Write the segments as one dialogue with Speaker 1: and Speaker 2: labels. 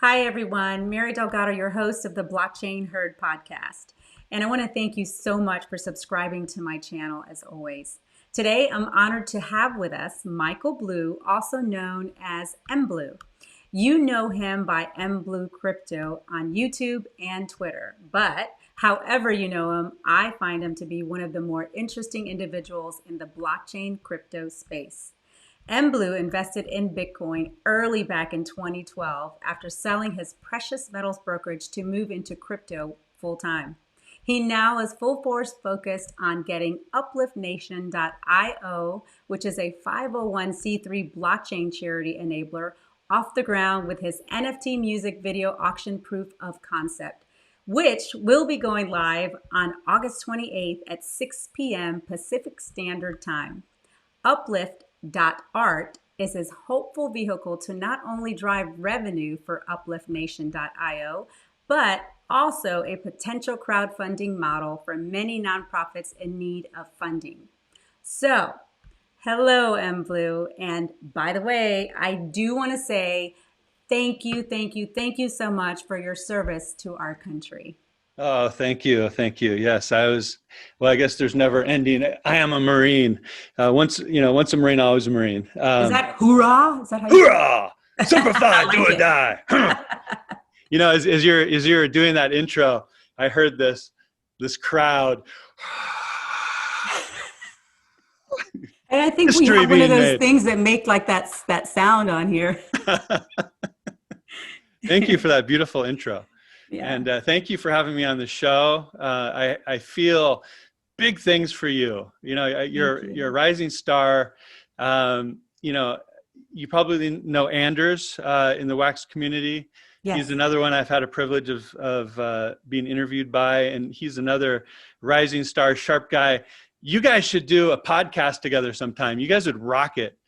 Speaker 1: Hi, everyone. Mary Delgado, your host of the Blockchain Herd podcast. And I want to thank you so much for subscribing to my channel as always. Today, I'm honored to have with us Michael Blue, also known as M Blue. You know him by M Blue Crypto on YouTube and Twitter. But however you know him, I find him to be one of the more interesting individuals in the blockchain crypto space. M Blue invested in Bitcoin early back in 2012 after selling his precious metals brokerage to move into crypto full time. He now is full force focused on getting Uplift.Io, which is a 501c3 blockchain charity enabler, off the ground with his NFT music video auction proof of concept, which will be going live on August 28th at 6 p.m. Pacific Standard Time. Uplift.Art is his hopeful vehicle to not only drive revenue for upliftnation.io, but also a potential crowdfunding model for many nonprofits in need of funding. So, hello, M Blue. And by the way, I do want to say thank you so much for your service to our country.
Speaker 2: Oh, thank you. Thank you. Yes, well, I guess there's never ending. I am a Marine. Once a Marine, always a Marine.
Speaker 1: Is that hoorah? Is that how you
Speaker 2: Hoorah! Simplify, do or die. As you're doing that intro, I heard this crowd.
Speaker 1: And I think we have one of those things that make like that sound on here.
Speaker 2: Thank you for that beautiful intro.
Speaker 1: Yeah.
Speaker 2: And thank you for having me on the show. I feel big things for you. You're a rising star. You probably know Anders in the wax community. Yes. He's another one I've had a privilege of being interviewed by, and he's another rising star, sharp guy. You guys should do a podcast together sometime. You guys would rock it.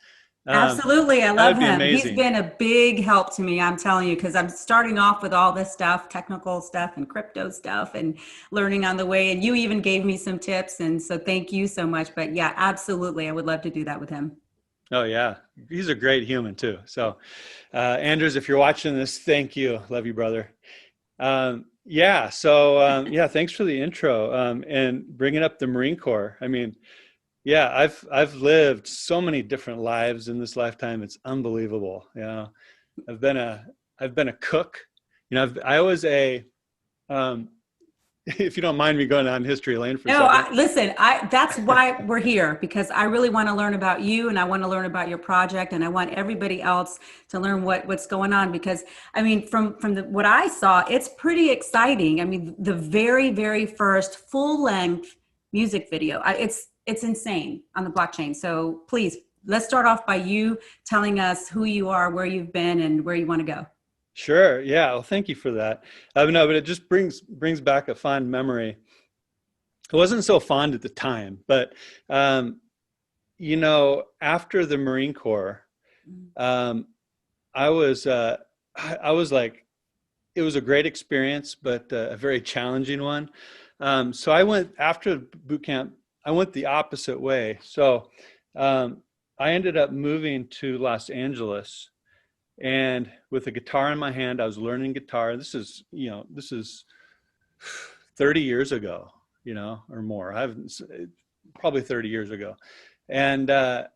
Speaker 1: Absolutely. I love him. He's been a big help to me, I'm telling you, because I'm starting off with all this stuff, technical stuff and crypto stuff and learning on the way. And you even gave me some tips. And so thank you so much. But yeah, absolutely. I would love to do that with him.
Speaker 2: Oh, yeah. He's a great human, too. So, Andrews, if you're watching this, thank you. Love you, brother. Thanks for the intro and bringing up the Marine Corps. I mean, yeah, I've lived so many different lives in this lifetime. It's unbelievable. I've been a cook. I was if you don't mind me going on history lane for a second.
Speaker 1: That's why we're here, because I really want to learn about you and I want to learn about your project, and I want everybody else to learn what's going on, because I mean, from what I saw, it's pretty exciting. I mean, the very, very first full length music video, it's insane on the blockchain. So please, let's start off by you telling us who you are, where you've been, and where you want to go.
Speaker 2: Sure. Yeah. Well, thank you for that. No, but it just brings back a fond memory. It wasn't so fond at the time, but after the Marine Corps, I was like, it was a great experience, but a very challenging one. So I went after boot camp. I went the opposite way. So I ended up moving to Los Angeles, and with a guitar in my hand, I was learning guitar. This is 30 years ago, or more. Probably 30 years ago. And I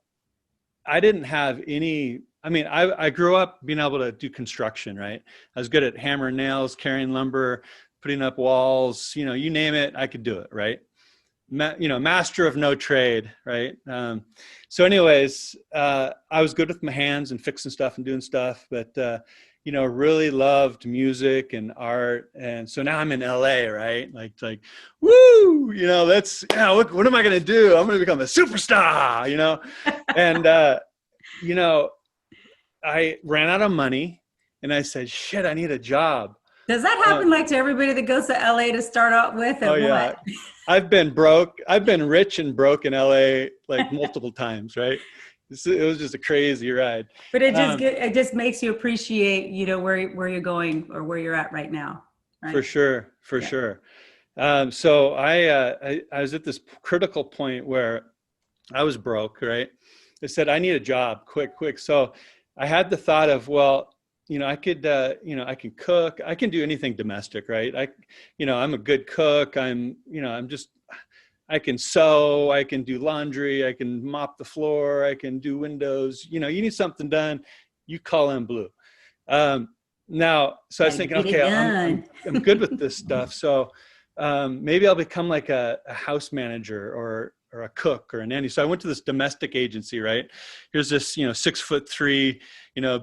Speaker 2: didn't have any, I grew up being able to do construction, right? I was good at hammering nails, carrying lumber, putting up walls, you name it, I could do it, right? Master of no trade, right? So anyways, I was good with my hands and fixing stuff and doing stuff, but, really loved music and art. And so now I'm in LA, right? Like, woo, what am I going to do? I'm going to become a superstar, and, I ran out of money and I said, shit, I need a job.
Speaker 1: Does that happen like to everybody that goes to LA to start out with?
Speaker 2: Oh, yeah. I've been broke. I've been rich and broke in LA like multiple times, right? It was just a crazy ride.
Speaker 1: But it just makes you appreciate, where you're going or where you're at right now. Right?
Speaker 2: For sure. So I was at this critical point where I was broke, right? I said, I need a job quick. So I had the thought of, well, I could, I can cook, I can do anything domestic, right? I'm a good cook. I can sew, I can do laundry, I can mop the floor, I can do windows. You need something done, you call in Blue. Now, so I was thinking, okay, I'm good with this stuff. So maybe I'll become like a house manager or a cook or a nanny. So I went to this domestic agency, right? Here's this, 6'3",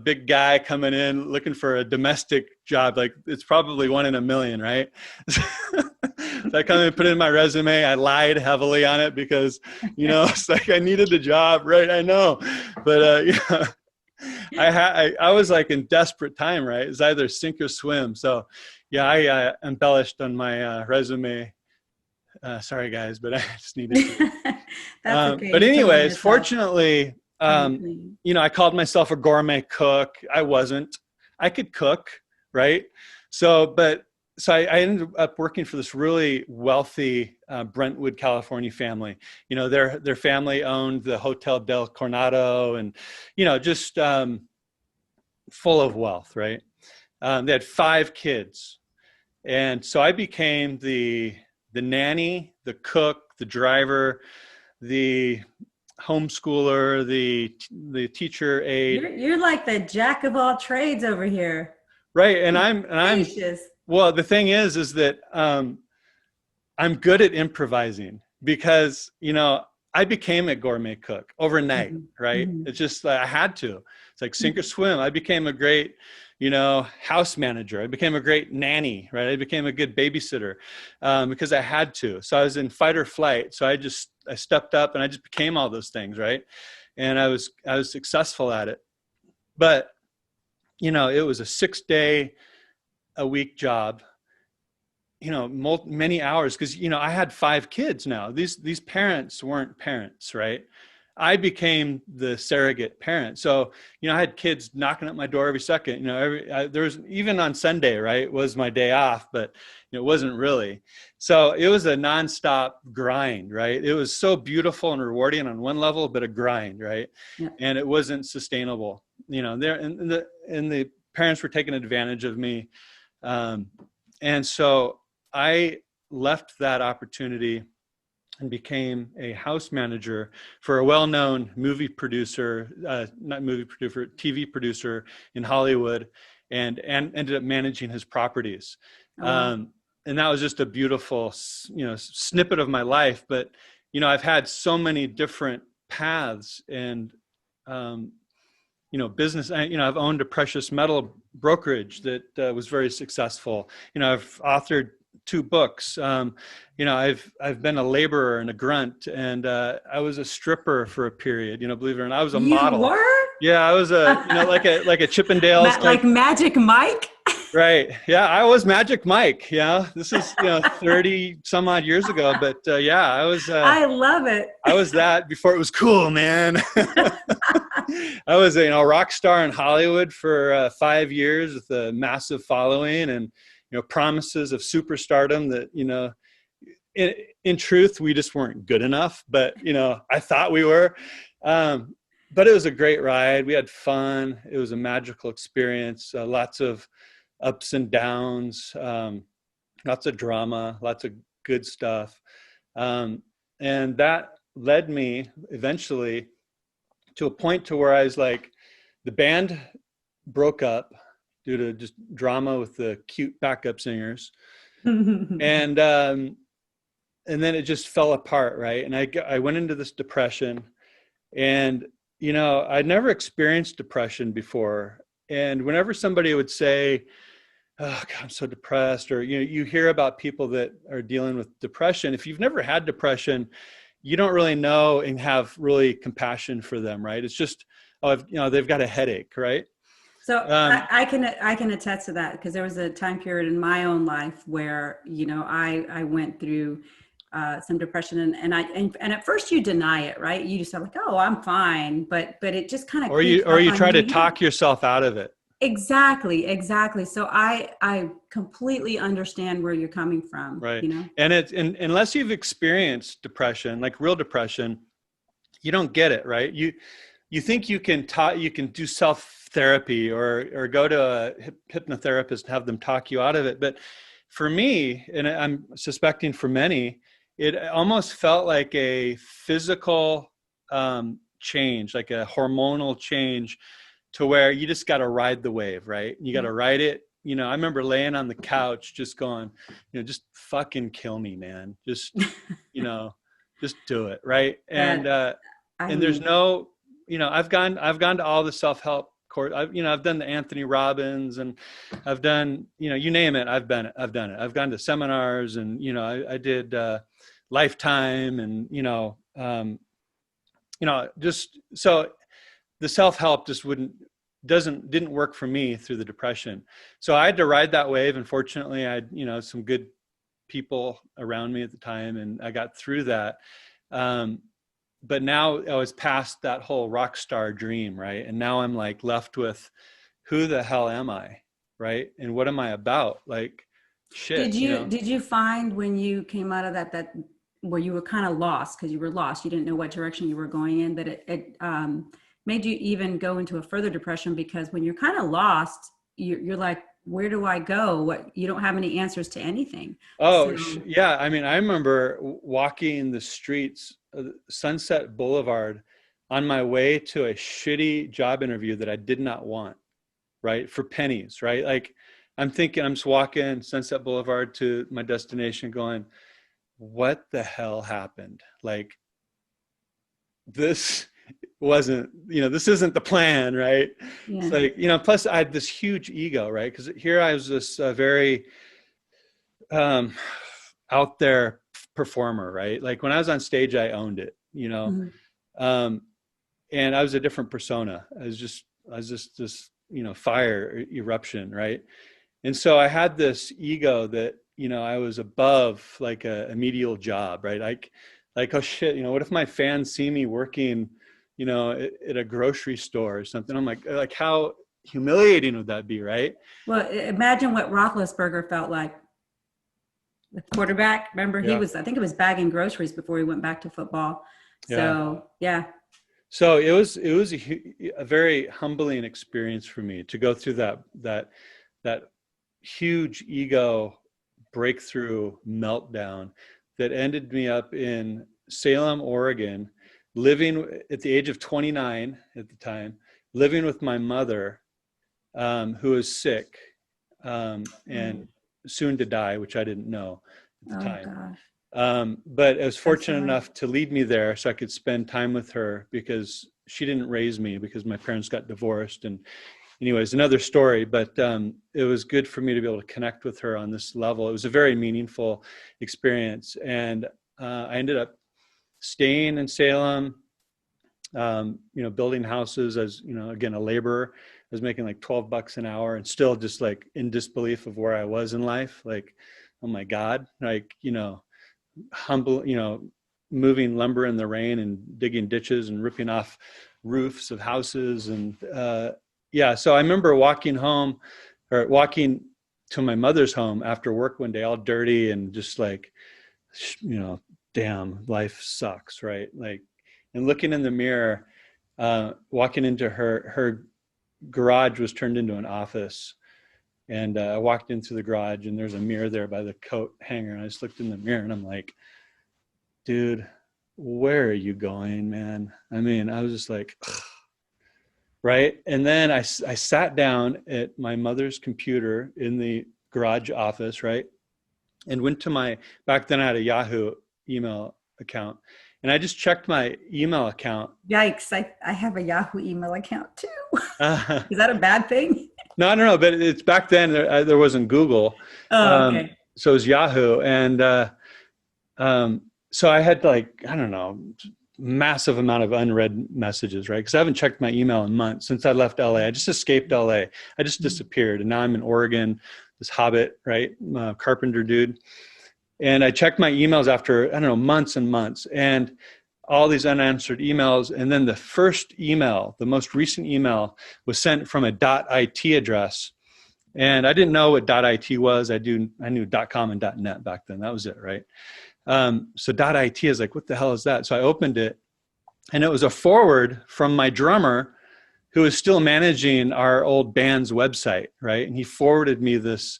Speaker 2: big guy coming in looking for a domestic job. Like it's probably 1 in a million, right? So I come in, put in my resume. I lied heavily on it because, it's like I needed the job, right? I know, but I was like in desperate time, right? It's either sink or swim. So yeah, I embellished on my resume. Sorry guys, but I just needed to.
Speaker 1: That's okay.
Speaker 2: But anyways, fortunately, I called myself a gourmet cook. I wasn't. I could cook, right? So I ended up working for this really wealthy Brentwood, California family. Their family owned the Hotel Del Coronado, and just full of wealth, right? They had 5 kids, and so I became the nanny, the cook, the driver, the homeschooler, the teacher aide.
Speaker 1: You're like the jack of all trades over here,
Speaker 2: right? And I'm well. The thing is that I'm good at improvising because I became a gourmet cook overnight, right? It's just I had to. It's like sink or swim. I became a great house manager. I became a great nanny, right? I became a good babysitter because I had to. So I was in fight or flight. So I stepped up and I just became all those things, right? And I was successful at it. But, it was a 6-day-a-week job, many hours because, I had 5 kids now. These parents weren't parents, right? I became the surrogate parent. So, I had kids knocking at my door every second, there was even on Sunday, right? Was my day off, but it wasn't really. So it was a nonstop grind, right? It was so beautiful and rewarding on one level, but a grind, right? Yeah. And it wasn't sustainable, the parents were taking advantage of me. And so I left that opportunity and became a house manager for a well-known movie producer, TV producer in Hollywood, and ended up managing his properties. And that was just a beautiful, snippet of my life. But, I've had so many different paths and, business. I've owned a precious metal brokerage that was very successful. I've authored 2 books. I've been a laborer and a grunt, and I was a stripper for a period. Believe it or not, I was a model.
Speaker 1: You were?
Speaker 2: Yeah, I was like a Chippendales,
Speaker 1: like Magic Mike.
Speaker 2: Right. Yeah, I was Magic Mike. Yeah, this is 30 some odd years ago, but yeah, I was.
Speaker 1: I love it.
Speaker 2: I was that before it was cool, man. I was a rock star in Hollywood for 5 years with a massive following and promises of superstardom that in truth we just weren't good enough, but I thought we were. But it was a great ride. We had fun. It was a magical experience. Lots of ups and downs, lots of drama, lots of good stuff. And that led me eventually to a point to where I was like, the band broke up due to just drama with the cute backup singers. And then it just fell apart, right? And I went into this depression, and I'd never experienced depression before. And whenever somebody would say, "Oh God, I'm so depressed," or you hear about people that are dealing with depression, if you've never had depression, you don't really know and have really compassion for them, right? It's just, they've got a headache, right?
Speaker 1: So I can attest to that, because there was a time period in my own life where I went through some depression, and at first you deny it, right? You just are like, "Oh, I'm fine," but it just kind of
Speaker 2: or you try to talk yourself out of it.
Speaker 1: Exactly. So I completely understand where you're coming from,
Speaker 2: right? And unless you've experienced depression, like real depression, you don't get it, right? you think you can do self therapy or go to a hypnotherapist and have them talk you out of it. But for me, and I'm suspecting for many, it almost felt like a physical change, like a hormonal change, to where you just got to ride the wave, right? You got to ride it. You know, I remember laying on the couch just going, you know, just fucking kill me, man. Just, you know, just do it, right? And there's no, you know, I've gone to all the self-help course. I've done the Anthony Robbins, and I've done, you know, you name it, I've done it. I've gone to seminars, and, you know, I did Lifetime, and, just so the self-help just didn't work for me through the depression. So I had to ride that wave. And fortunately I had, you know, some good people around me at the time, and I got through that. But now I was past that whole rock star dream, right? And now I'm like left with, who the hell am I? Right? And what am I about? Like, shit.
Speaker 1: Did you find when you came out of that where you were kind of lost, because you were lost, you didn't know what direction you were going in, that it made you even go into a further depression? Because when you're kind of lost, you're like, where do I go? What, you don't have any answers to anything.
Speaker 2: Oh, yeah. I mean, I remember walking the streets of Sunset Boulevard on my way to a shitty job interview that I did not want, right? For pennies, right? Like, I'm thinking, I'm just walking Sunset Boulevard to my destination going, what the hell happened? Like, this wasn't, you know, this isn't the plan, right? Yeah. It's like, you know, plus I had this huge ego, right? Because here I was this very out there performer, right? Like when I was on stage, I owned it, you know. And I was a different persona. I was just this, you know, fire eruption, right? And so I had this ego that, you know, I was above like a medial job, right? Like, oh shit, you know, what if my fans see me working, you know, at a grocery store or something? I'm like how humiliating would that be, right?
Speaker 1: Well, imagine what Roethlisberger felt like. The quarterback, remember, he was, I think it was bagging groceries before he went back to football. So, yeah. So
Speaker 2: it was a very humbling experience for me to go through that huge ego breakthrough meltdown that ended me up in Salem, Oregon, living at the age of 29 at the time, living with my mother, who was sick and soon to die, which I didn't know at the time. Gosh. But I was fortunate enough to lead me there so I could spend time with her, because she didn't raise me because my parents got divorced. And anyways, another story, but it was good for me to be able to connect with her on this level. It was a very meaningful experience. And I ended up staying in Salem, you know, building houses as, you know, again, a laborer. I was making like $12 an hour, and still just like in disbelief of where I was in life. Like, oh my God, like, you know, humble, you know, moving lumber in the rain and digging ditches and ripping off roofs of houses. And yeah, so I remember walking to my mother's home after work one day, all dirty and just like, you know, damn, life sucks, right? Like, and looking in the mirror, walking into her garage was turned into an office. And I walked into the garage, and there's a mirror there by the coat hanger. And I just looked in the mirror, and I'm like, dude, where are you going, man? I mean, I was just like, ugh. Right. And then I sat down at my mother's computer in the garage office, right? And went to back then I had a Yahoo email account. And I just checked my email account.
Speaker 1: Yikes. I have a Yahoo email account too. Is that a bad thing?
Speaker 2: No, but it's back then there wasn't Google.
Speaker 1: Oh, okay.
Speaker 2: So it was Yahoo. And so I had like, I don't know, massive amount of unread messages, right? Because I haven't checked my email in months since I left LA. I just escaped LA. I just disappeared. And now I'm in Oregon, this hobbit, right? Carpenter dude. And I checked my emails after, I don't know, months and months, and all these unanswered emails. And then the first email, the most recent email, was sent from a .it address. And I didn't know what .it was. I knew .com and .net back then. That was it, right? So .it is like, what the hell is that? So I opened it, And it was a forward from my drummer who was still managing our old band's website, right? And he forwarded me this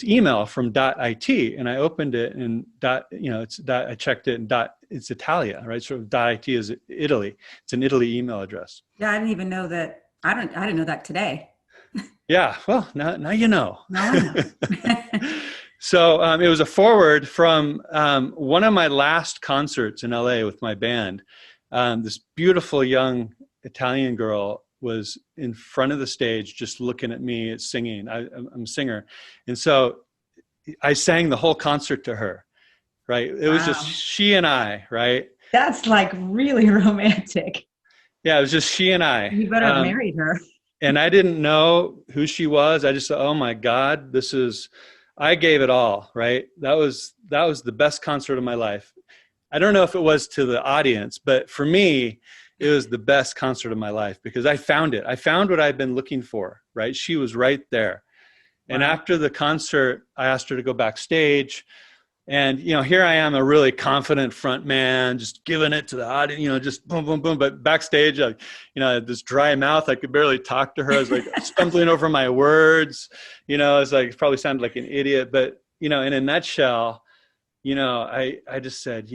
Speaker 2: email from .it, and I opened it, and I checked it, and it's Italia, right? So .it is Italy. It's an Italy email address.
Speaker 1: Yeah, I didn't even know that. I didn't know that today.
Speaker 2: Yeah, well, now you know.
Speaker 1: Now I know.
Speaker 2: So it was a forward from one of my last concerts in LA with my band. This beautiful young Italian girl was in front of the stage just looking at me singing. I'm a singer. And so I sang the whole concert to her, right? It was just she and I, right?
Speaker 1: That's like really romantic.
Speaker 2: Yeah, it was just she and I.
Speaker 1: You better have married her.
Speaker 2: And I didn't know who she was. I just thought, oh my God, I gave it all, right? That was the best concert of my life. I don't know if it was to the audience, but for me, it was the best concert of my life because I found it. I found what I'd been looking for, right? She was right there. Wow. And after the concert, I asked her to go backstage. And, here I am, a really confident front man, just giving it to the audience, just boom, boom, boom. But backstage, I had this dry mouth. I could barely talk to her. I was like stumbling over my words, I was like, probably sounded like an idiot. But, in a nutshell, I just said,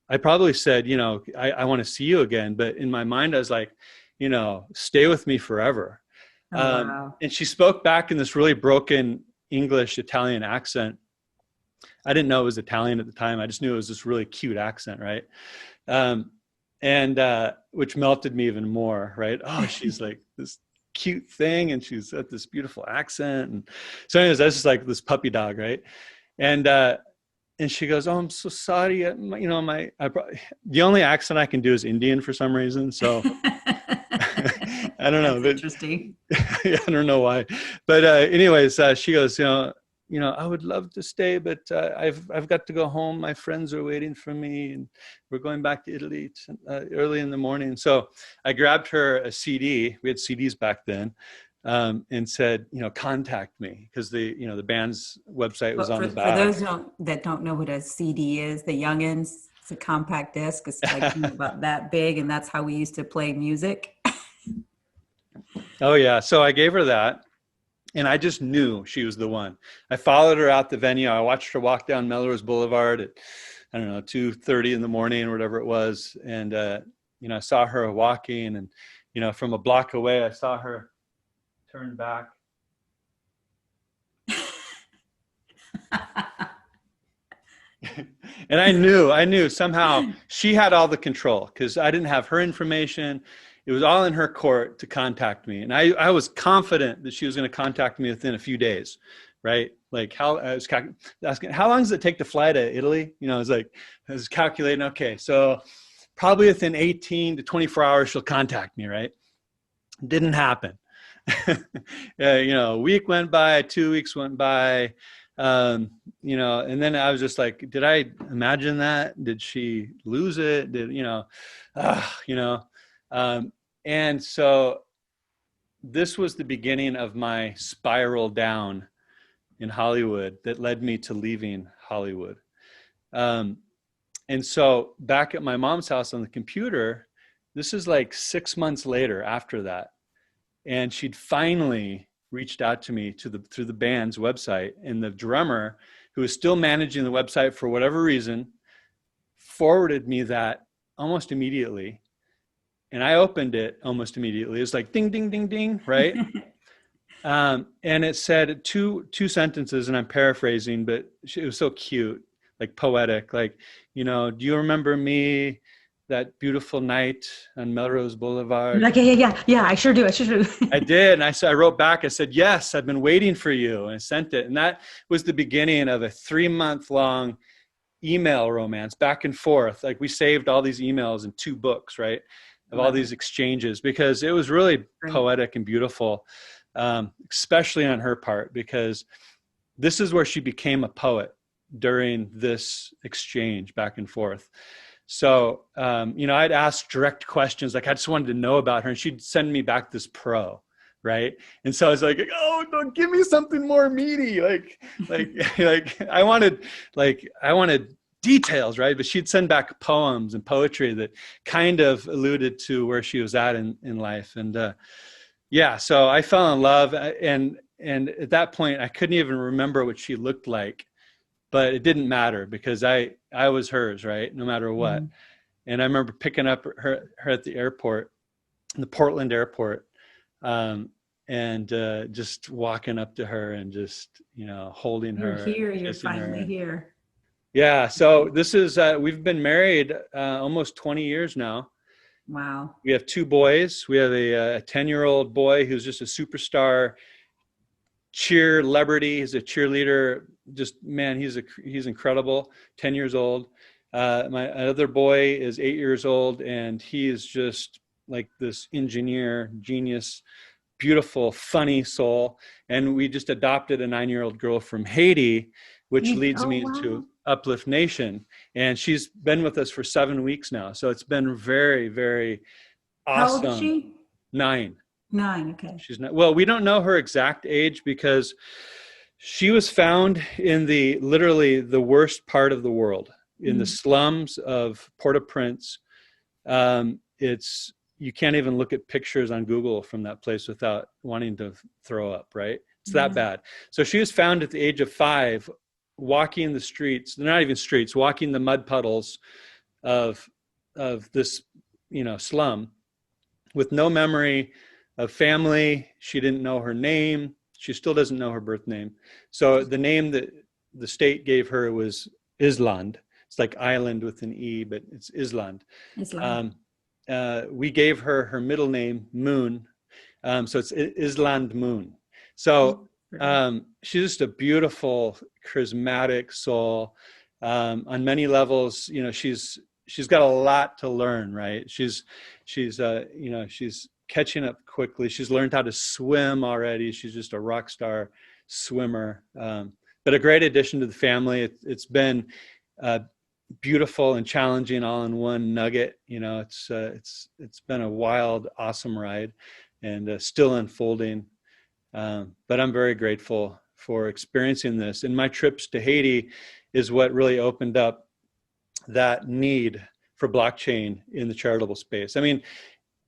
Speaker 2: I probably said, I want to see you again. But in my mind, I was like, stay with me forever.
Speaker 1: Oh, wow.
Speaker 2: And she spoke back in this really broken English, Italian accent. I didn't know it was Italian at the time. I just knew it was this really cute accent, right? And which melted me even more, right? Oh, she's like this cute thing, and she's got this beautiful accent. And so anyways, that's just like this puppy dog, right? And she goes, "Oh, I'm so sorry. The only accent I can do is Indian for some reason. So I don't know. But,
Speaker 1: interesting.
Speaker 2: Yeah, I don't know why. But anyways, she goes, I would love to stay, but I've got to go home. My friends are waiting for me, and we're going back to Italy early in the morning. So I grabbed her a CD. We had CDs back then. And said, contact me, because the band's website was on the back.
Speaker 1: For those that don't know what a CD is, the youngins, it's a compact disc. It's like about that big, and that's how we used to play music.
Speaker 2: Oh yeah, so I gave her that, and I just knew she was the one. I followed her out the venue. I watched her walk down Melrose Boulevard at 2:30 in the morning or whatever it was, and I saw her walking, and from a block away, I saw her turn back. And I knew somehow she had all the control, because I didn't have her information. It was all in her court to contact me. And I was confident that she was going to contact me within a few days, right? Like I was asking, how long does it take to fly to Italy? I was calculating, okay, so probably within 18 to 24 hours, she'll contact me, right? Didn't happen. A week went by, 2 weeks went by, and then I was just like, did I imagine that? Did she lose it? And so this was the beginning of my spiral down in Hollywood that led me to leaving Hollywood. And so back at my mom's house on the computer, this is like 6 months later after that. And she'd finally reached out to me through the band's website, and the drummer, who was still managing the website for whatever reason, forwarded me that almost immediately. And I opened it almost immediately. It was like ding, ding, ding, ding, right? And it said two sentences, and I'm paraphrasing, but it was so cute, like poetic, like, do you remember me? That beautiful night on Melrose Boulevard.
Speaker 1: Like, yeah. I sure do.
Speaker 2: I did. And I wrote back, I said, yes, I've been waiting for you. And I sent it. And that was the beginning of a 3-month-long email romance, back and forth. Like, we saved all these emails in 2 books, right? Of all these exchanges, because it was really poetic and beautiful, especially on her part, because this is where she became a poet during this exchange back and forth. So, I'd ask direct questions. Like, I just wanted to know about her, and she'd send me back this pro, right? And so I was like, oh, no, give me something more meaty. Like I wanted details, right? But she'd send back poems and poetry that kind of alluded to where she was at in life. And yeah, so I fell in love, and at that point I couldn't even remember what she looked like, but it didn't matter because I was hers, right? No matter what.
Speaker 1: Mm-hmm.
Speaker 2: And I remember picking up her at the airport, the Portland airport, and just walking up to her and just, holding
Speaker 1: You're
Speaker 2: her,
Speaker 1: here. You're
Speaker 2: kissing her.
Speaker 1: finally here.
Speaker 2: Yeah. So this is, we've been married almost 20 years now.
Speaker 1: Wow.
Speaker 2: We have 2 boys. We have a 10-year-old boy who's just a superstar cheer celebrity. He's a cheerleader. Just, man, he's incredible. 10 years old. My other boy is 8 years old, and he is just like this engineer, genius, beautiful, funny soul. And we just adopted a 9-year-old girl from Haiti, which leads
Speaker 1: Oh,
Speaker 2: me
Speaker 1: wow.
Speaker 2: into Uplift Nation. And she's been with us for 7 weeks now. So it's been very, very awesome.
Speaker 1: How old is she?
Speaker 2: 9.
Speaker 1: 9. Okay.
Speaker 2: She's not, well, we don't know her exact age because she was found in literally the worst part of the world, in the slums of Port-au-Prince. You can't even look at pictures on Google from that place without wanting to throw up, right? It's that bad. So she was found at the age of 5, walking the streets. They're not even streets, walking the mud puddles of this, slum, with no memory of family. She didn't know her name. She still doesn't know her birth name. So the name that the state gave her was Island. It's like island with an E, but it's Island. We gave her middle name, Moon. So it's Island Moon. So she's just a beautiful, charismatic soul. On many levels, she's got a lot to learn, right? She's catching up quickly. She's learned how to swim already. She's just a rock star swimmer. But a great addition to the family. It's been beautiful and challenging all in one nugget. It's been a wild, awesome ride, and still unfolding. But I'm very grateful for experiencing this. And my trips to Haiti is what really opened up that need for blockchain in the charitable space. I mean,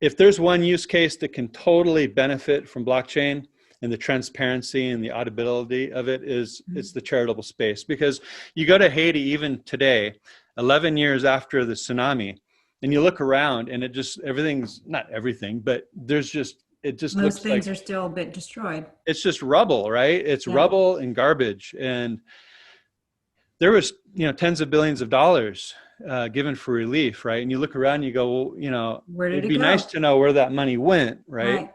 Speaker 2: if there's one use case that can totally benefit from blockchain and the transparency and the auditability of it, it's the charitable space. Because you go to Haiti even today, 11 years after the tsunami, and you look around and everything's not everything, but
Speaker 1: Most things are still a bit destroyed.
Speaker 2: It's just rubble, right? It's rubble and garbage. And there was, tens of billions of dollars given for relief, right? And you look around and you go, well,
Speaker 1: where did
Speaker 2: it'd be nice to know where that money went, right?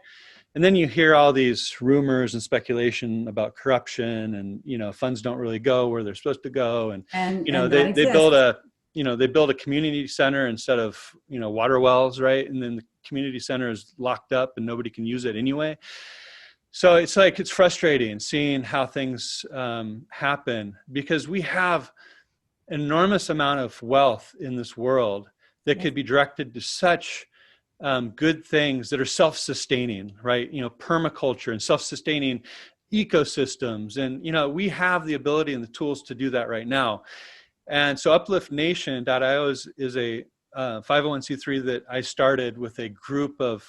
Speaker 2: And then you hear all these rumors and speculation about corruption, and funds don't really go where they're supposed to go, and they build a community center instead of water wells, right? And then the community center is locked up and nobody can use it anyway. So it's frustrating seeing how things happen, because we have an enormous amount of wealth in this world that could be directed to such good things that are self-sustaining, right? Permaculture and self-sustaining ecosystems. And, we have the ability and the tools to do that right now. And so upliftnation.io is a 501c3 that I started with a group of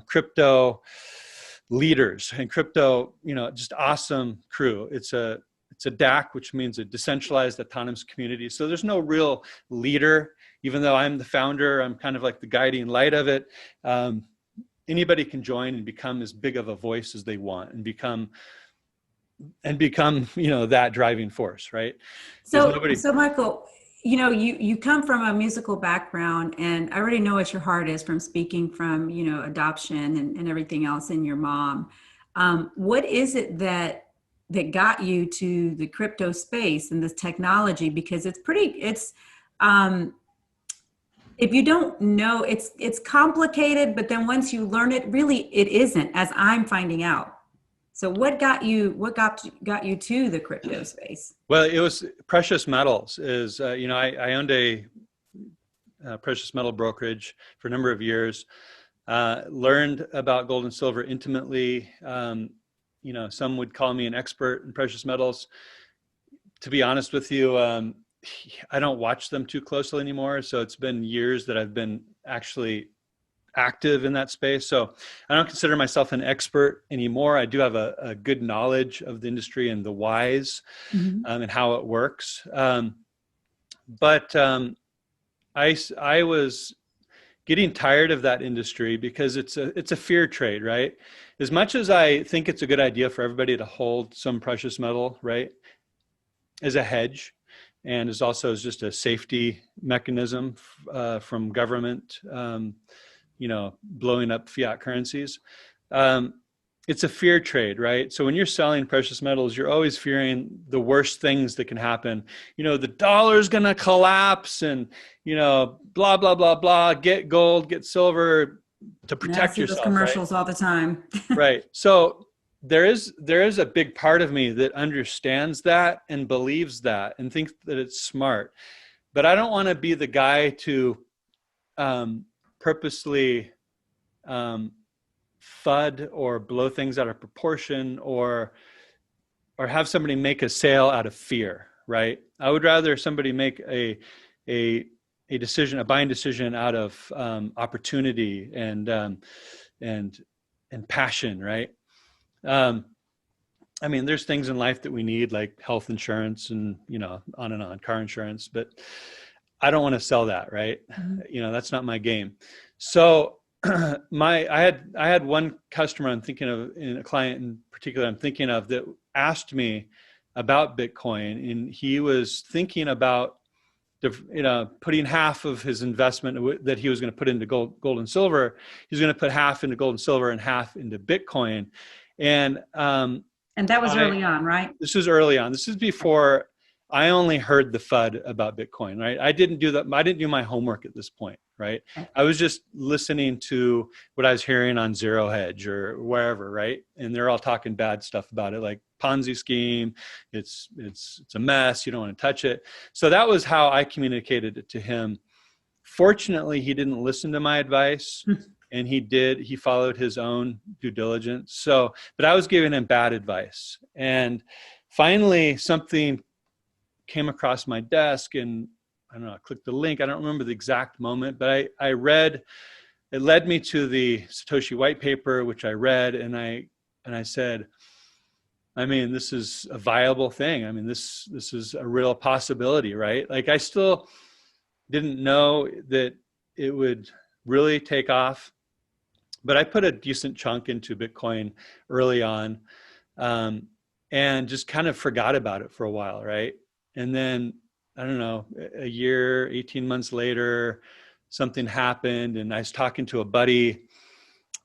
Speaker 2: crypto leaders and crypto, just awesome crew. It's a DAC, which means a decentralized autonomous community. So there's no real leader, even though I'm the founder. I'm kind of like the guiding light of it. Anybody can join and become as big of a voice as they want, and become that driving force, right?
Speaker 1: So Michael, you come from a musical background, and I already know what your heart is from speaking from, adoption and everything else in your mom. What is it that got you to the crypto space and this technology? Because if you don't know, it's complicated, but then once you learn it, really it isn't, as I'm finding out. So what got you to the crypto space?
Speaker 2: Well, it was precious metals. I owned a precious metal brokerage for a number of years, learned about gold and silver intimately. Some would call me an expert in precious metals. To be honest with you, I don't watch them too closely anymore. So it's been years that I've been actually active in that space. So I don't consider myself an expert anymore. I do have a good knowledge of the industry and the whys, and how it works. But I was getting tired of that industry because it's a fear trade, right? As much as I think it's a good idea for everybody to hold some precious metal, right, as a hedge, and is also just a safety mechanism from government, blowing up fiat currencies. It's a fear trade, right? So when you're selling precious metals, you're always fearing the worst things that can happen. The dollar's going to collapse and, blah, blah, blah, blah, get gold, get silver to protect yourself.
Speaker 1: Those commercials, right? All the time.
Speaker 2: Right. So there is a big part of me that understands that and believes that and thinks that it's smart. But I don't want to be the guy to purposely FUD or blow things out of proportion or have somebody make a sale out of fear, right? I would rather somebody make a decision, a buying decision out of opportunity and passion, right? I mean, there's things in life that we need, like health insurance and, on and on, car insurance, but I don't want to sell that, right? That's not my game. So I had one customer I'm thinking of, and a client in particular I'm thinking of, that asked me about Bitcoin, and he was thinking about putting half of his investment that he was going to put into gold and silver. He's going to put half into gold and silver and half into Bitcoin. And
Speaker 1: that was early on, right?
Speaker 2: This was early on. This is before I only heard the FUD about Bitcoin, right? I didn't do my homework at this point, right? I was just listening to what I was hearing on Zero Hedge or wherever, right? And they're all talking bad stuff about it, like Ponzi scheme. It's a mess. You don't want to touch it. So that was how I communicated it to him. Fortunately, he didn't listen to my advice. And he followed his own due diligence. So, but I was giving him bad advice. And finally, something came across my desk, and I don't know, I clicked the link. I don't remember the exact moment, but I read, it led me to the Satoshi white paper, which I read. And I said, I mean, this is a viable thing. I mean, this is a real possibility, right? Like, I still didn't know that it would really take off. But I put a decent chunk into Bitcoin early on, and just kind of forgot about it for a while, right? And then, I don't know, a year, 18 months later, something happened, and I was talking to a buddy,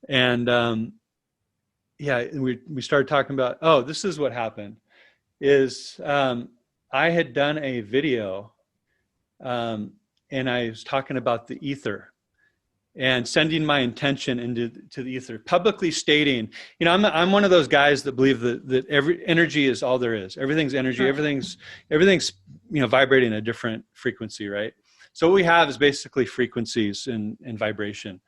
Speaker 2: and we started talking about, oh, this is what happened, is I had done a video, and I was talking about the ether, and sending my intention into the ether, publicly stating, I'm one of those guys that believe that every energy is all there is. Everything's energy. Everything's vibrating at a different frequency, right? So what we have is basically frequencies and vibration.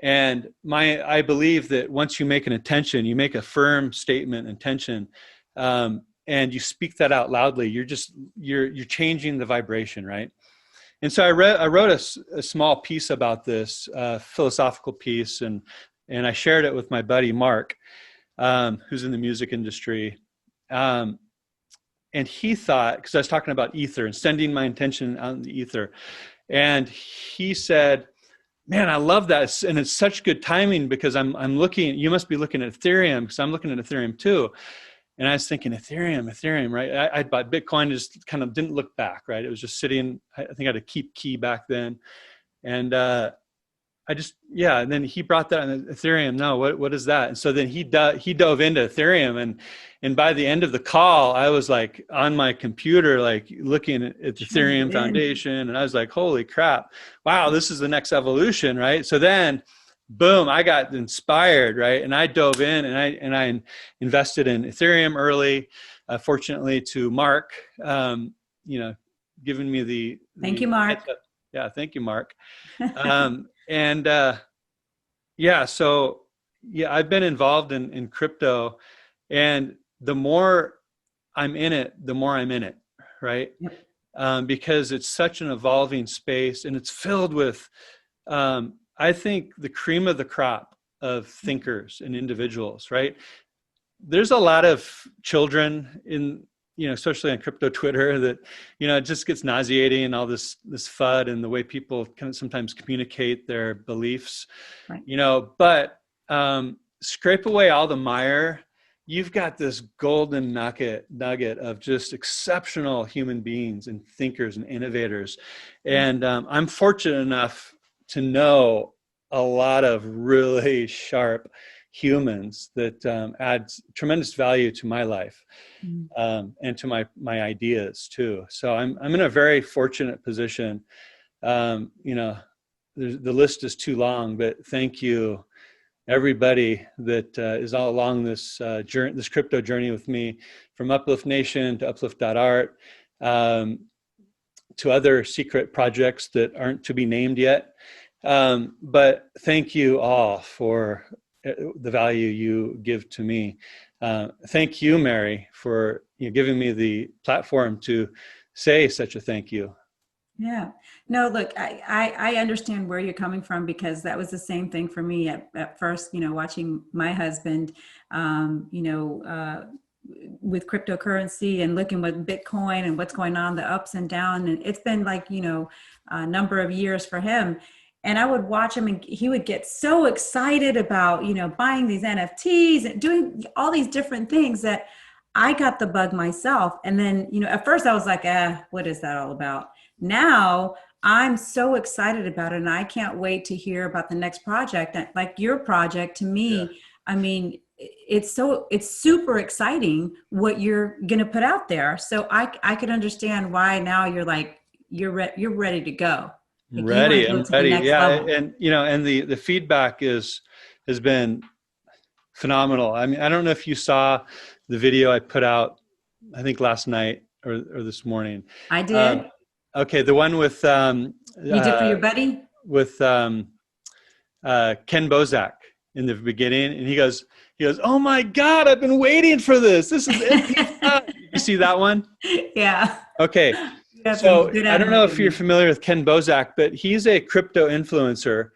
Speaker 2: And I believe that once you make an intention, you make a firm statement, intention, and you speak that out loudly, you're changing the vibration, right? And so I wrote a small piece about this, philosophical piece, and I shared it with my buddy Mark, who's in the music industry. And he thought, because I was talking about ether and sending my intention out in the ether, and he said, "Man, I love that, and it's such good timing because I'm looking. You must be looking at Ethereum, because I'm looking at Ethereum too." And I was thinking, Ethereum, right? I bought Bitcoin, just kind of didn't look back, right? It was just sitting, I think I had a keep key back then. And and then he brought that on Ethereum. No, what is that? And so then he dove into Ethereum, and by the end of the call, I was like on my computer, like looking at the Ethereum Foundation, and I was like, holy crap, wow, this is the next evolution, right? So then, boom, I got inspired, right? And I dove in, and I invested in Ethereum early, fortunately to Mark, giving me the
Speaker 1: thank you, Mark.
Speaker 2: Yeah, thank you, Mark. So I've been involved in crypto, and the more I'm in it, the more I'm in it, right? Yep. because it's such an evolving space, and it's filled with, I think, the cream of the crop of thinkers and individuals, right? There's a lot of children in, especially on crypto Twitter, that, it just gets nauseating, and all this FUD and the way people can sometimes communicate their beliefs,
Speaker 1: Right.
Speaker 2: But scrape away all the mire. You've got this golden nugget of just exceptional human beings and thinkers and innovators. And I'm fortunate enough to know a lot of really sharp humans that add tremendous value to my life, and to my ideas too. So I'm in a very fortunate position. The list is too long, but thank you, everybody that is all along this journey, this crypto journey with me, from Uplift Nation to Uplift.Art, to other secret projects that aren't to be named yet. But thank you all for the value you give to me. Thank you, Mary, for giving me the platform to say such a thank you.
Speaker 1: Yeah. No, look, I understand where you're coming from, because that was the same thing for me at first, watching my husband, with cryptocurrency and looking with Bitcoin and what's going on, the ups and downs. And it's been like, a number of years for him. And I would watch him, and he would get so excited about, buying these NFTs and doing all these different things that I got the bug myself. And then, at first I was like, what is that all about? Now I'm so excited about it, and I can't wait to hear about the next project. Like your project, to me, yeah. I mean, it's super exciting what you're going to put out there. So I could understand why now you're like, you're ready to go. Like
Speaker 2: I'm ready. Yeah.
Speaker 1: Level.
Speaker 2: And, and the feedback has been phenomenal. I mean, I don't know if you saw the video I put out, I think last night or this morning.
Speaker 1: I did.
Speaker 2: Okay. The one with,
Speaker 1: you did for your buddy?
Speaker 2: With Ken Bozak in the beginning. And he goes, oh my God, I've been waiting for this. This is it. You see that one? Yeah. Okay. So I don't know if you're familiar with Ken Bozak, but he's a crypto influencer.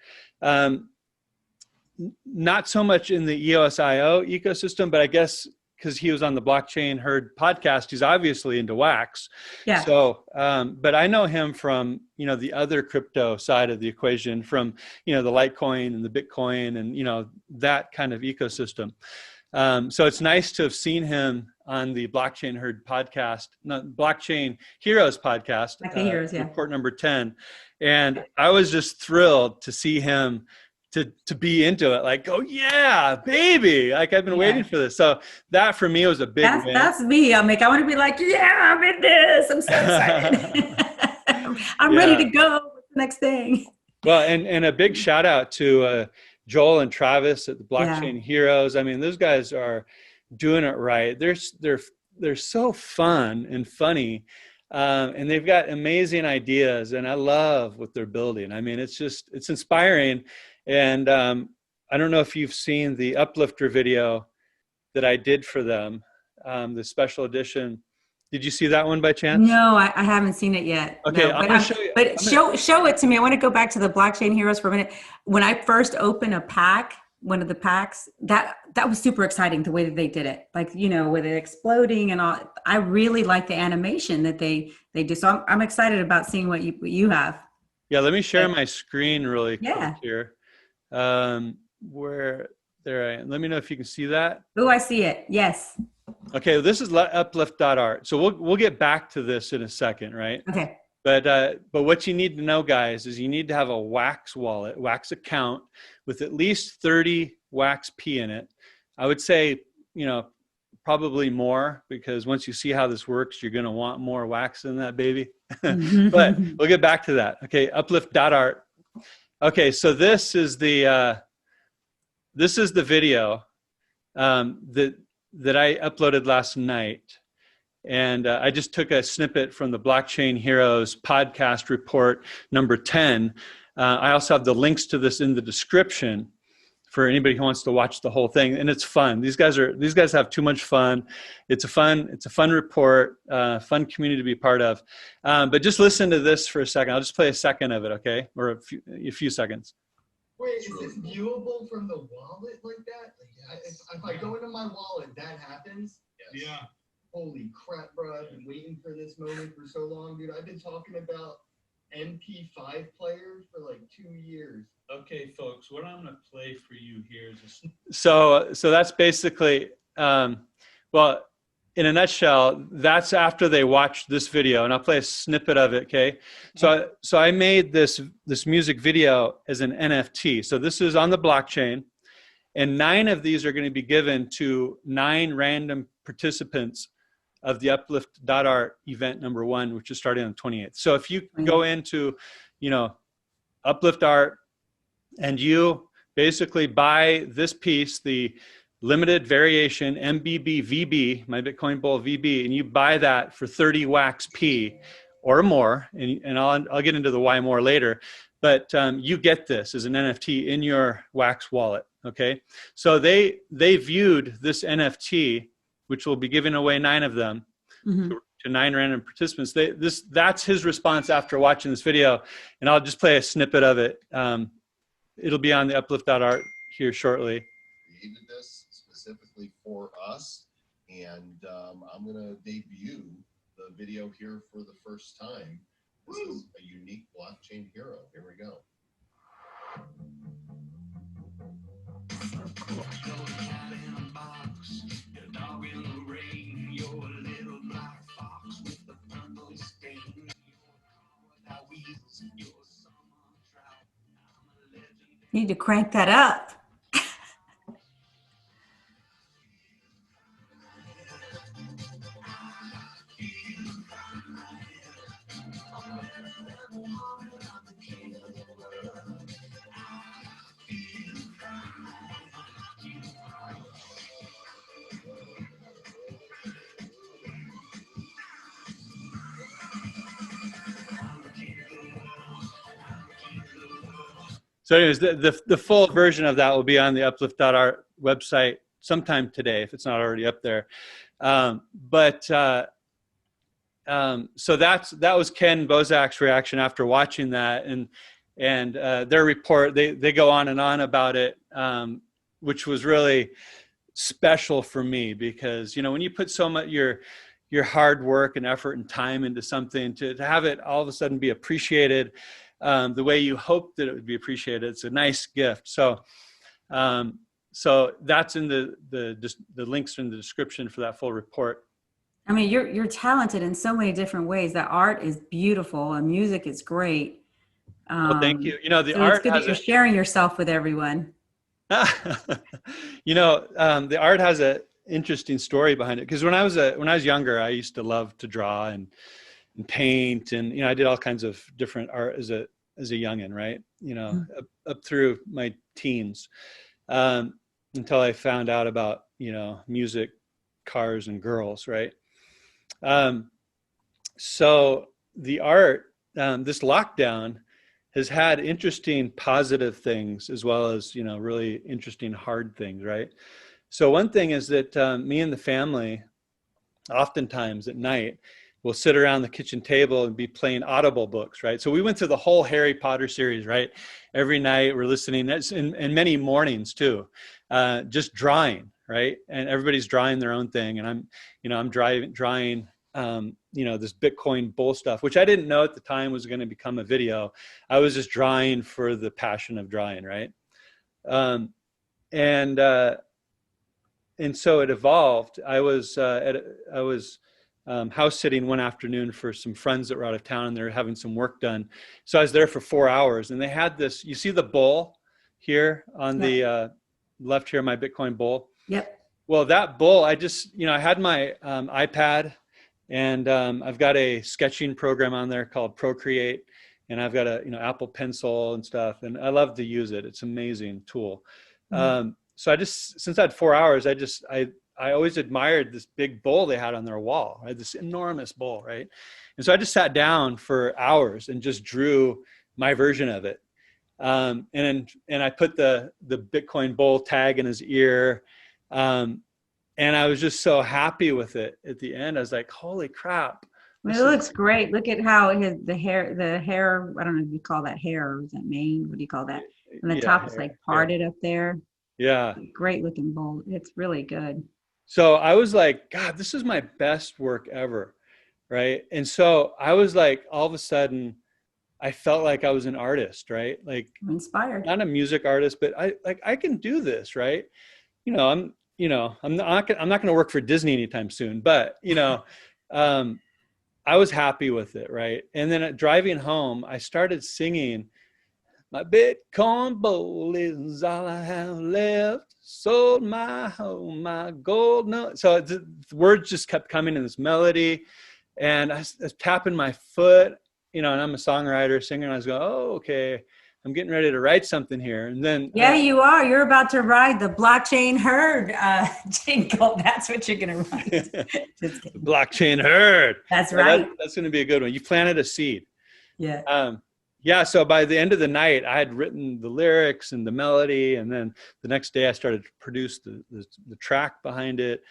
Speaker 2: Not so much in the EOSIO ecosystem, but I guess because he was on the Blockchain Herd podcast, he's obviously into wax. Yeah. So, but I know him from, the other crypto side of the equation, from, the Litecoin and the Bitcoin and, that kind of ecosystem. So it's nice to have seen him on the Blockchain Herd podcast, not Blockchain Heroes podcast, report number 10. And I was just thrilled to see him to be into it, like, oh yeah, baby, like I've been waiting for this. So that for me was a big win. That's me. I want to be like, yeah, I'm in this. I'm so excited. I'm ready to go with the next thing. Well, and a big shout out to Joel and Travis at the Blockchain Heroes. I mean, those guys are doing it right. They're so fun and funny. And they've got amazing ideas, and I love what they're building. I mean, it's inspiring. And I don't know if you've seen the Uplifter video that I did for them, the special edition. Did you see that one by chance? No, I haven't seen it yet. Okay, no, I'm going to show you. But show it to me. I want to go back to the Blockchain Heroes for a minute. When I first opened a pack, one of the packs, that was super exciting, the way that they did it. Like, with it exploding and all. I really like the animation that they do. So I'm excited about seeing what you have. Yeah, let me share my screen really quick here. Where there I am. Let me know if you can see that. Oh, I see it. Yes. Okay, this is Uplift.Art. So we'll get back to this in a second, right? Okay. But what you need to know, guys, is you need to have a Wax wallet, Wax account with at least 30 waxp in it. I would say, probably more, because once you see how this works, you're going to want more wax in that baby. But we'll get back to that. Okay, Uplift.Art. Okay, so this is the video that I uploaded last night, and I just took a snippet from the Blockchain Heroes podcast report number 10. I also have the links to this in the description for anybody who wants to watch the whole thing. And it's fun. These guys have too much fun. It's a fun report, fun community to be part of. But just listen to this for a second. I'll just play a second of it, okay? Or a few seconds.
Speaker 3: Wait, is this viewable from the wallet like that? Like, if I go into my wallet, that happens?
Speaker 4: Yes. Yeah.
Speaker 3: Holy crap, bro. I've been waiting for this moment for so long, dude. I've been talking about MP5 player for like 2 years.
Speaker 4: Okay, folks, what I'm going to play for you here is
Speaker 2: So that's basically, well, in a nutshell, that's after they watched this video, and I'll play a snippet of it. Okay. So I made this music video as an NFT. So this is on the blockchain, and 9 of these are going to be given to 9 random participants of the Uplift.Art event number 1, which is starting on the 28th. So if you go into, Uplift.Art, and you basically buy this piece, the limited variation MBB VB, my Bitcoin Bull VB, and you buy that for 30 waxp or more, and I'll get into the why more later, but you get this as an NFT in your Wax wallet, okay? So they viewed this NFT, which will be giving away 9 of them to 9 random participants. That's his response after watching this video, and I'll just play a snippet of it. It'll be on the Uplift.Art here shortly.
Speaker 5: Created this specifically for us, and I'm going to debut the video here for the first time. This is a unique blockchain hero. Here we go.
Speaker 1: Need to crank that up.
Speaker 2: So anyways, the full version of that will be on the Uplift.Art website sometime today, if it's not already up there. So that was Ken Bozak's reaction after watching that, and their report. They go on and on about it, which was really special for me, because when you put so much your hard work and effort and time into something, to have it all of a sudden be appreciated the way you hoped that it would be appreciated, it's a nice gift. So that's in the links in the description for that full report.
Speaker 1: I mean, you're talented in so many different ways. The art is beautiful, and music is great.
Speaker 2: Well, thank you. The
Speaker 1: so
Speaker 2: art
Speaker 1: it's good that you're sharing yourself with everyone.
Speaker 2: The art has an interesting story behind it, because when I was younger, I used to love to draw and paint, and I did all kinds of different art as a youngin', right? Up through my teens, until I found out about music, cars, and girls, right? So the art, this lockdown has had interesting positive things as well as really interesting hard things, right? So one thing is that me and the family, oftentimes at night, we'll sit around the kitchen table and be playing Audible books, right? So we went through the whole Harry Potter series, right? Every night we're listening, and many mornings too, just drawing, right? And everybody's drawing their own thing, and I'm drawing this Bitcoin bull stuff, which I didn't know at the time was going to become a video. I was just drawing for the passion of drawing, right? And so it evolved. I was house sitting one afternoon for some friends that were out of town, and they were having some work done. So I was there for 4 hours, and they had this, you see the bull here on the left here, my Bitcoin bull?
Speaker 1: Yep.
Speaker 2: Well, that bull, I just, I had my iPad, and I've got a sketching program on there called Procreate, and I've got a, Apple Pencil and stuff, and I love to use it. It's an amazing tool. So I just, since I had 4 hours, I always admired this big bowl they had on their wall, right? This enormous bowl, right? And so I just sat down for hours and just drew my version of it. And I put the Bitcoin Bull tag in his ear. And I was just so happy with it at the end. I was like, holy crap.
Speaker 1: Well, it looks great. Look at how the hair, I don't know if you call that hair or is that mane? What do you call that? And the top is like parted up there.
Speaker 2: Yeah.
Speaker 1: Great looking bowl. It's really good.
Speaker 2: So I was like, God, this is my best work ever. Right. And so I was like, all of a sudden, I felt like I was an artist, right? Like
Speaker 1: I'm inspired.
Speaker 2: Not a music artist, but I can do this, right? I'm not going to work for Disney anytime soon, but I was happy with it, right? And then driving home, I started singing, my Bitcoin bowl is all I have left, sold my home, my gold. No, so the words just kept coming in this melody, and I was tapping my foot, and I'm a songwriter, singer, and I was going, oh, okay, I'm getting ready to write something here. And then
Speaker 1: you are. You're about to ride the blockchain herd jingle. That's what you're going to write. Just kidding.
Speaker 2: Blockchain herd.
Speaker 1: That's right.
Speaker 2: That's going to be a good one. You planted a seed.
Speaker 1: Yeah.
Speaker 2: Yeah. So by the end of the night, I had written the lyrics and the melody, and then the next day I started to produce the track behind it.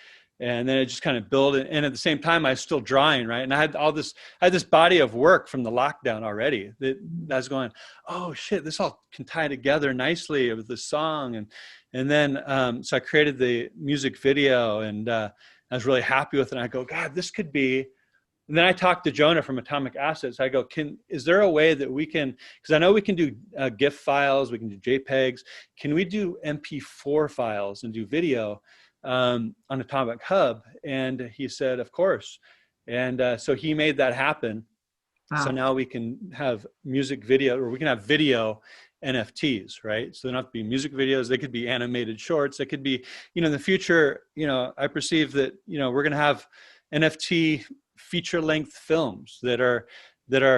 Speaker 2: And then it just kind of built it. And at the same time, I was still drawing, right? And I had this body of work from the lockdown already that I was going, oh shit, this all can tie together nicely with the song. And then, so I created the music video, and I was really happy with it. And I go, God, this could be. And then I talked to Jonah from Atomic Assets. I go, is there a way that we can, because I know we can do GIF files, we can do JPEGs. Can we do MP4 files and do video on Atomic Hub? And he said, of course. And so he made that happen. Wow. So now we can have music video, or we can have video NFTs, right? So they don't have to be music videos. They could be animated shorts. They could be, in the future, I perceive that, we're going to have NFT feature length films that are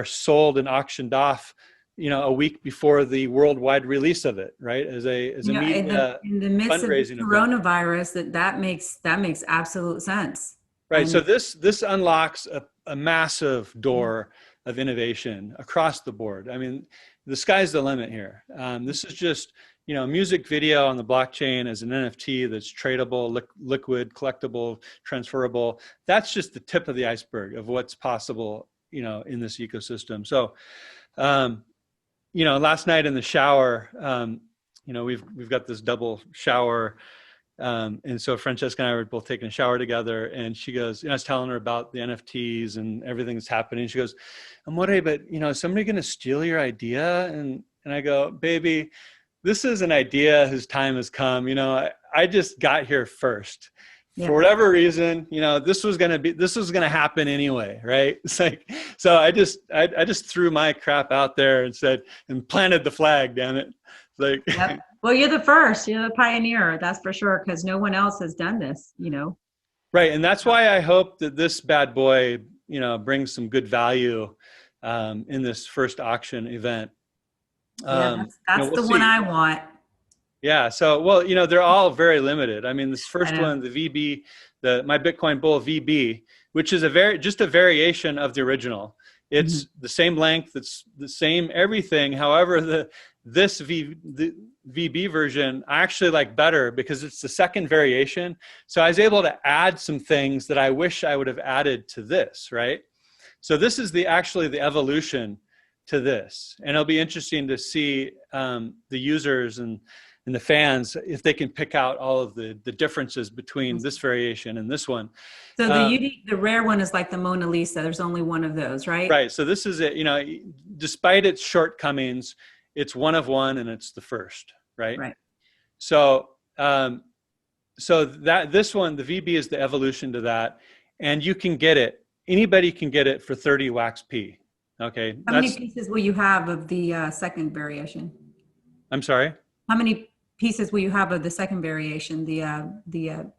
Speaker 2: sold and auctioned off, a week before the worldwide release of it, right? As a media
Speaker 1: in the midst
Speaker 2: fundraising
Speaker 1: of coronavirus, that makes absolute sense.
Speaker 2: Right. So this unlocks a massive door of innovation across the board. I mean, the sky's the limit here. This is just, music video on the blockchain as an NFT that's tradable, liquid, collectible, transferable. That's just the tip of the iceberg of what's possible, in this ecosystem. So, last night in the shower, we've got this double shower. And so Francesca and I were both taking a shower together, and she goes, I was telling her about the NFTs and everything that's happening. She goes, I'm worried, but is somebody going to steal your idea? And I go, baby, this is an idea whose time has come. I just got here first. Yeah. For whatever reason, this was going to happen anyway. Right. It's like, so I just threw my crap out there and planted the flag, damn it. Like,
Speaker 1: yep. Well, you're the first, you're the pioneer. That's for sure. Cause no one else has done this,
Speaker 2: Right. And that's why I hope that this bad boy, brings some good value, in this first auction event.
Speaker 1: That's
Speaker 2: we'll
Speaker 1: the
Speaker 2: see.
Speaker 1: one I want.
Speaker 2: Yeah. So, well, they're all very limited. I mean, this first one, the VB, my Bitcoin Bull VB, which is just a variation of the original. It's the same length. It's the same everything. However, the VB version I actually like better because it's the second variation. So I was able to add some things that I wish I would have added to this, right? So this is actually the evolution to this. And it'll be interesting to see the users and the fans if they can pick out all of the differences between this variation and this one.
Speaker 1: So the rare one is like the Mona Lisa. There's only one of those, right?
Speaker 2: Right. So this is it. Despite its shortcomings, it's one of one, and it's the first, right?
Speaker 1: Right.
Speaker 2: So this one, the VB, is the evolution to that, and you can get it. Anybody can get it for 30 waxp. Okay.
Speaker 1: How many pieces will you have of the second variation?
Speaker 2: I'm sorry.
Speaker 1: How many pieces will you have of the second variation, the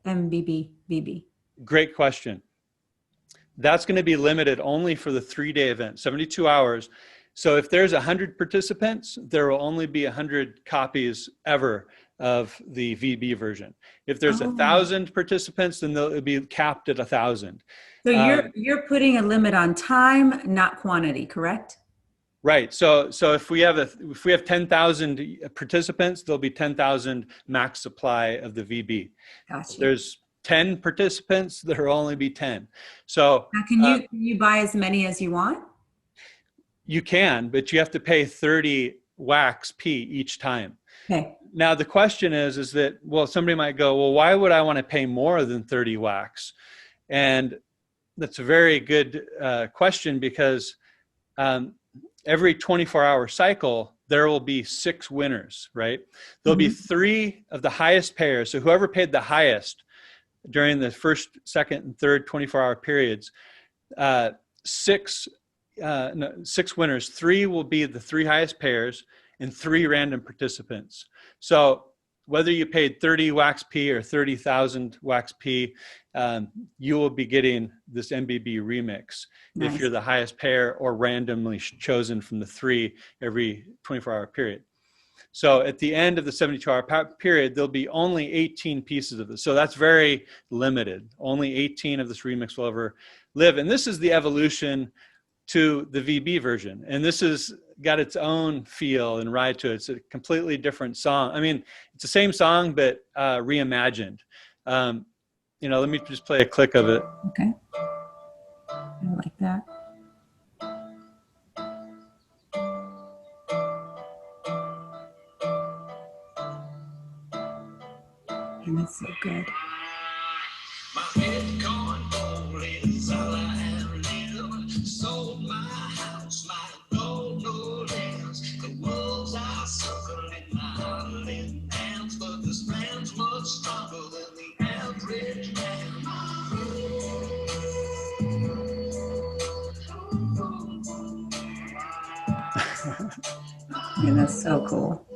Speaker 1: MBB VB?
Speaker 2: Great question. That's going to be limited only for the 3-day event, 72 hours. So if there's 100 participants, there will only be 100 copies ever of the VB version. If there's 1,000 participants, then it'll be capped at 1,000.
Speaker 1: So you're putting a limit on time, not quantity, correct?
Speaker 2: Right. So if we have 10,000 participants, there'll be 10,000 max supply of the VB.
Speaker 1: Gotcha.
Speaker 2: If there's 10 participants, there'll only be 10. So
Speaker 1: now, can you buy as many as you want?
Speaker 2: you can, but you have to pay 30 waxp each time.
Speaker 1: Okay.
Speaker 2: Now the question is that, well, somebody might go, well, why would I want to pay more than 30 wax? And that's a very good question, because every 24-hour cycle, there will be 6 winners, right? There'll be 3 of the highest pairs. So whoever paid the highest during the first, second, and third 24-hour periods, 6 winners. 3 will be the 3 highest pairs and 3 random participants. So whether you paid 30 waxp or 30,000 waxp, you will be getting this MBB remix. Nice. If you're the highest pair or randomly chosen from the 3 every 24-hour period. So at the end of the 72-hour period, there'll be only 18 pieces of this. So that's very limited. Only 18 of this remix will ever live. And this is the evolution to the VB version. And this has got its own feel and ride to it. It's a completely different song. I mean, it's the same song, but reimagined. You know, let me just play a click of it.
Speaker 1: Okay. I like that. And that's so good.
Speaker 6: My Bitcoin gold is all I have lived. Sold my house, my gold no less. The wolves are circling my island hands, but this man's much stronger than the average man.
Speaker 1: Yeah, that's so cool.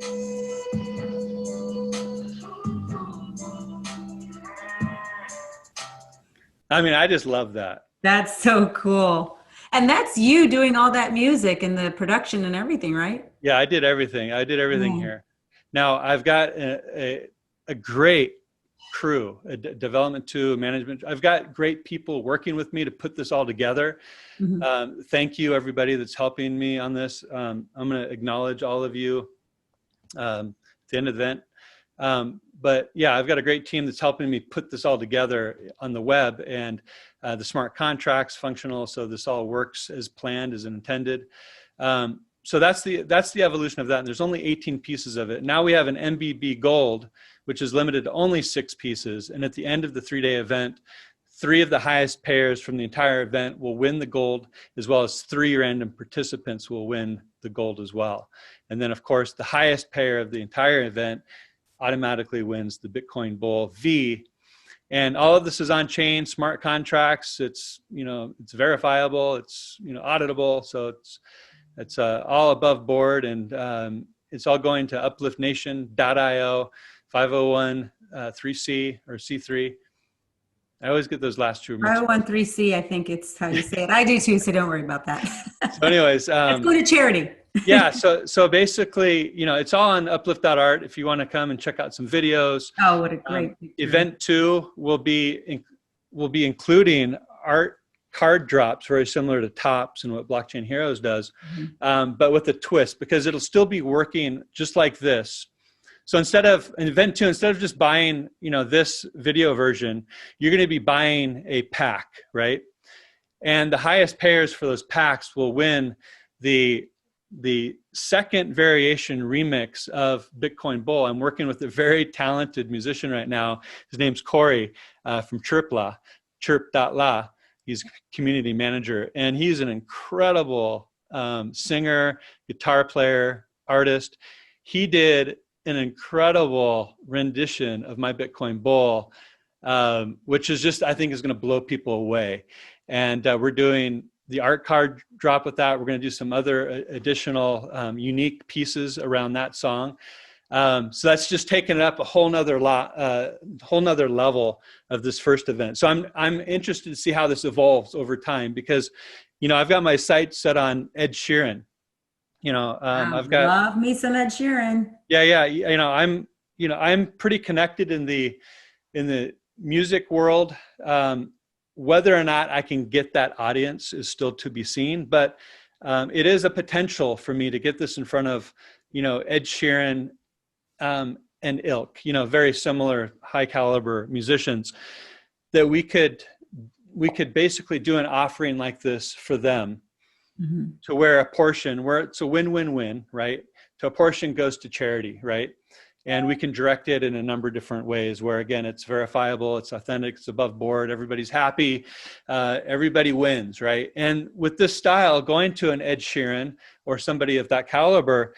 Speaker 2: I mean, I just love that.
Speaker 1: That's so cool. And that's you doing all that music and the production and everything, right?
Speaker 2: Yeah, I did everything. I did everything here. Now, I've got a great crew, a development to management. I've got great people working with me to put this all together. Thank you, everybody that's helping me on this. I'm going to acknowledge all of you at the end of the event. But yeah, I've got a great team that's helping me put this all together on the web, and the smart contracts functional, so this all works as planned, as intended. So that's the evolution of that. And there's only 18 pieces of it. Now we have an MBB Gold, which is limited to only 6 pieces. And at the end of the 3-day event, 3 of the highest pairs from the entire event will win the gold, as well as 3 random participants will win the gold as well. And then, of course, the highest pair of the entire event automatically wins the Bitcoin Bull V. And all of this is on chain, smart contracts. It's, you know, it's verifiable, it's, you know, auditable. So it's all above board, and it's all going to upliftnation.io, 501(c) or C3. I always get those last 2 mixed up.
Speaker 1: 501(c), I think it's how you say it. I do too, so don't worry about that.
Speaker 2: So anyways,
Speaker 1: let's go to charity.
Speaker 2: Yeah, so basically, you know, it's all on Uplift.Art if you want to come and check out some videos.
Speaker 1: Oh, what a great
Speaker 2: event 2 will be including art card drops, very similar to Tops and what Blockchain Heroes does, but with a twist, because it'll still be working just like this. So instead of in event 2, instead of just buying, you know, this video version, you're going to be buying a pack, right? And the highest pairs for those packs will win the second variation remix of Bitcoin Bull. I'm working with a very talented musician right now. His name's Corey from chirp.la. He's community manager, and he's an incredible singer, guitar player, artist. He did an incredible rendition of my Bitcoin Bull, which is just, I think, is going to blow people away. And we're doing the art card drop with that. We're going to do some other additional unique pieces around that song. So that's just taking it up a whole nother level of this first event. So I'm interested to see how this evolves over time, because, you know, I've got my sights set on Ed Sheeran. You know, I've got
Speaker 1: love me some Ed Sheeran.
Speaker 2: Yeah. You know, I'm pretty connected in the music world. Whether or not I can get that audience is still to be seen, but it is a potential for me to get this in front of, Ed Sheeran, and ilk, very similar high caliber musicians, that we could basically do an offering like this for them, to where it's a win-win-win, right? So a portion goes to charity, right? And we can direct it in a number of different ways where, again, it's verifiable, it's authentic, it's above board, everybody's happy, everybody wins, right? And with this style, going to an Ed Sheeran or somebody of that caliber,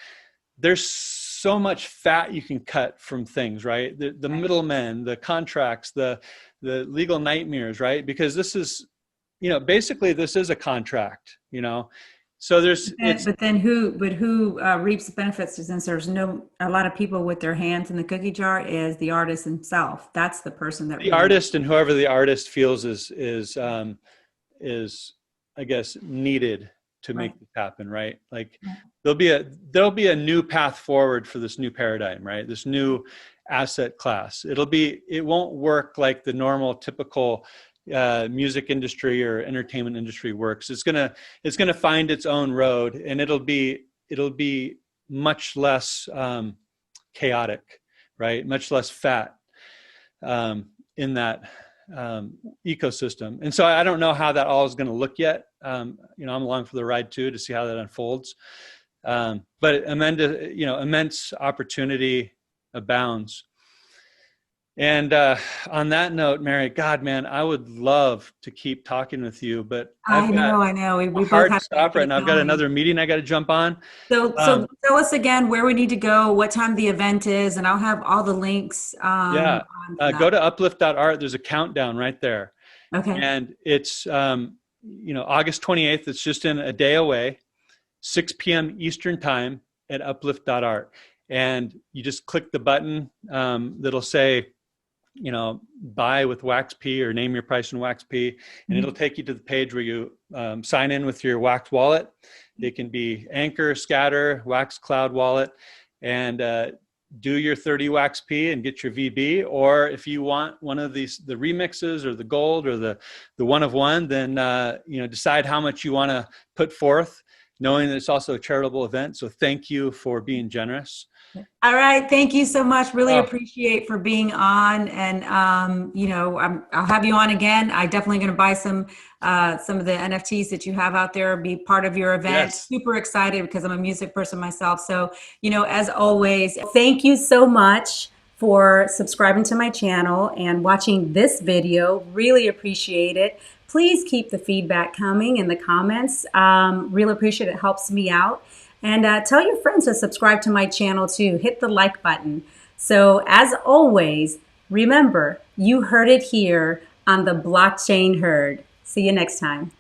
Speaker 2: there's so much fat you can cut from things, right? The middlemen, the contracts, the legal nightmares, right? Because this is, basically this is a contract, So
Speaker 1: who reaps the benefits, since there's a lot of people with their hands in the cookie jar, is the artist himself. That's the person that
Speaker 2: the artist, and whoever the artist feels is I guess needed to make this happen, right? Like there'll be a new path forward for this new paradigm, right? This new asset class. It won't work like the normal typical music industry or entertainment industry works. It's gonna find its own road, and it'll be much less chaotic, right? Much less fat in that ecosystem. And so I don't know how that all is going to look yet. I'm along for the ride too, to see how that unfolds. But immense opportunity abounds. And on that note, Mary, God, man, I would love to keep talking with you, but
Speaker 1: I know. We both
Speaker 2: hard to
Speaker 1: have
Speaker 2: stop right now. I've got another meeting I got to jump on.
Speaker 1: So tell us again where we need to go, what time the event is, and I'll have all the links.
Speaker 2: Go to Uplift.Art. There's a countdown right there.
Speaker 1: Okay.
Speaker 2: And it's August 28th. It's just in a day away, 6 p.m. Eastern time at Uplift.Art. And you just click the button that'll say, buy with waxp or name your price in waxp, and it'll take you to the page where you sign in with your Wax wallet. It can be Anchor, Scatter, Wax Cloud wallet, and do your 30 waxp and get your VB. Or if you want one of the remixes or the gold or the one of one, then decide how much you want to put forth, knowing that it's also a charitable event. So thank you for being generous.
Speaker 1: All right. Thank you so much. Really appreciate for being on. And, I'll have you on again. I definitely going to buy some of the NFTs that you have out there, be part of your event.
Speaker 2: Yes.
Speaker 1: Super excited because I'm a music person myself. So, as always, thank you so much for subscribing to my channel and watching this video. Really appreciate it. Please keep the feedback coming in the comments. Really appreciate it. It helps me out. And tell your friends to subscribe to my channel too. Hit the like button. So as always, remember, you heard it here on the Blockchain Herd. See you next time.